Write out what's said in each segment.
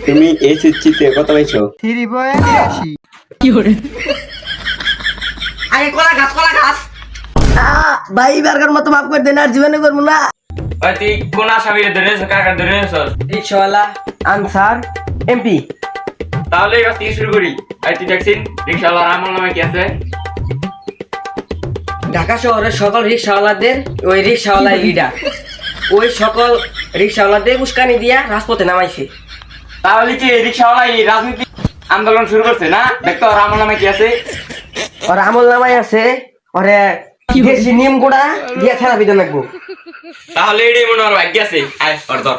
তুমি এই চিঠিতে কত পাইছো? 3.83 কি করে? আগে কলা গাছ ভাই বার্গার মতো মাফ করে দেন, আর জীবনে করবো না। ওই তুই কোন আসামিরে ধরেছ, কাকা ধরেছ? রিক্সাওয়ালা, আনসার, এমপি। তাহলে এবার থেকে শুরু করি। এই তুই দেখছিস রিক্সাওয়ালার আমল নামে কি আছে? ঢাকা শহরের সকল রিক্সাওয়ালাদের ওই রিক্সাওয়ালাই লিডার। ওই সকল রিক্সাওয়ালাদের উস্কানি দিয়া রাজপথে নামাইছে। তাহলে কি রিক্সাওয়ালা এই রাজনীতি আন্দোলন শুরু করছে না? দেখতো ওর আমল নামে কি আছে? ওর আমল নামাই আছে, ওরে দেশি নিয়ম গুড়া দিয়া ছাড়া বিধান রাখবো। তাহলে এটাই মনে হয় ভাগ্য আছে। আয় ওর ধর।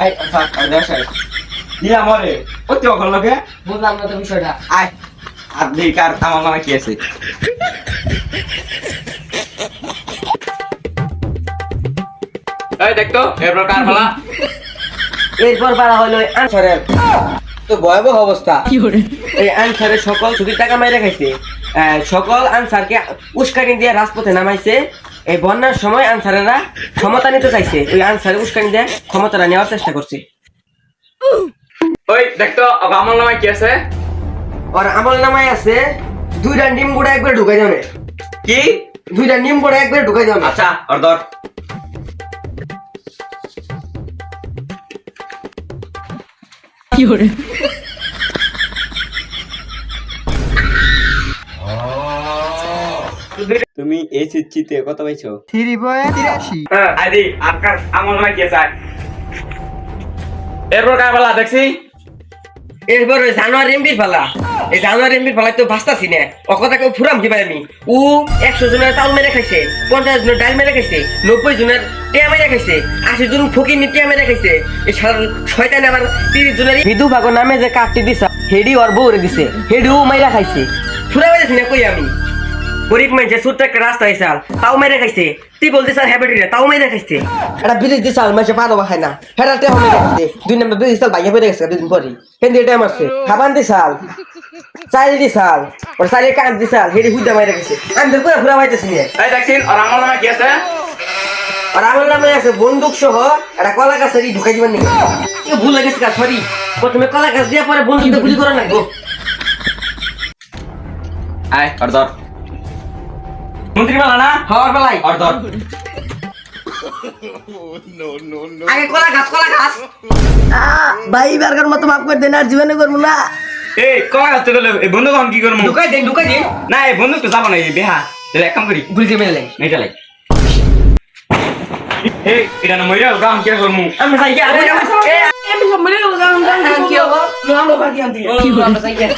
এই থাক আর দেশ আই দিলা মরে কত অকল লোকে বুঝলাম না তো বিষয়টা। আয় আর দেখ আর আমার নামে কি আছে। এই দেখতো এরপর কার ফলা? এরপর পারা হলো আনসারের। তো ভয়াবহ অবস্থা। কি করে? এই আনসারের সকল ছুটির টাকা মাইরা খাইছে। সকল আনসারকে উস্কানি দিয়ে রাজপথে নামাইছে। এই বন্যার সময় আনসারেরা ক্ষমতা নিতে চাইছে, ওই আনসারে উস্কানি দিয়ে ক্ষমতাটা নেওয়ার চেষ্টা করছে। ওই দেখতো ওর আমল নামে কি আছে? আর আমল নামায় আছে 2টা ডিম গুঁড়া একবার ঢুকাই দেবে। কি? 2টা ডিম গুঁড়া একবার ঢুকাই দেবে। আচ্ছা ওর ধর। কি করে? তুমি এই চিঠিতে কত পাইছো? 3.83 হ্যাঁ আদি আপনার আমল নামে কি আছে? এরপর কার ফলা দেখছি? এরপর ওই জানুয়ারি এমপির পালা। এই জানুয়ারি এমপির পালায় তো বাঁচতাছি না, ও কথা কেউ ফুরাম কি পাই আমি। ও 100 জনের চাউল মেরে খাইছে, 50 জনের ডাল মেরে খাইছে, 90 জনের টিয়া মেরে খাইছে, 80 জন ফকির টিয়া মেরে খাইছে। এই সারা শয়তান আবার 30 জনের মৃদু ভাগর নামে যে কাটটি দিছে হেডি ওর বউরে দিছে, হেডিও মাইরা খাইছে। ফুরা পাইছি না কই আমি। গরিব মানুষের ছোট্ট একটা রাস্তা হয়েছে তাও মেরে খাইছে, তুই বলতে স্যার হ্যাবিটি তাও মেরে খাইছে। একটা বিদেশ দিছে মাসে পারো খায় না, হেরাতে মেরে খাইছে। 2 নম্বর বিদেশ চাল ভাইয়া বেড়ে গেছে 2 দিন পরে কেন এটা মারছে। খাবান দিছাল চাইল দিছাল ওর চাইলে কান দিছাল হেডি হুদা মেরে খাইছে। আমি তো পুরো ফুরা পাইতেছি না। এই দেখছিস ওর আমল নামে কি আছে? আর আমার নামে আছে বন্দুক সহ একটা কলা গাছের ঢুকাই দিবেন নাকি ভুল হয়ে গেছে। সরি, প্রথমে কলা গাছ দিয়ে পরে বন্দুকটা গুলি করে রাখবো। আয় ওর ধর। মন্ত্রী মালা না? হওয়ার বেলায় ওর ধর। আগে কলা গাছ ভাই বার্গার মতো মাফ করে দেন, আর জীবনে করবো না। এই কলা গাছ গেলে এই বন্ধু কখন কি করবো? ঢুকাই দিন না এই বন্ধু তো যাবো না, এই বেহা। তাহলে এক কাম করি, গুলি দিয়ে মেলে এটা লাই। এই এটা না মইরা গান কি করবো? আমি যাই গিয়া আমি সব মেরে কি হবো আমরা বাকি আনতে কি করে? আমরা যাই গিয়া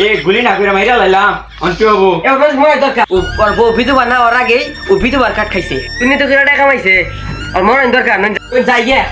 এই গুলি না করে মাইরা লাইলাম, অন কি হবো? এবার সময় দরকার। ওর বউ বিধবার না, ওর আগেই ও বিধবার কাট খাইছে। তুমি তো করে টাকা কামাইছে, আর মনে দরকার না যাই গিয়া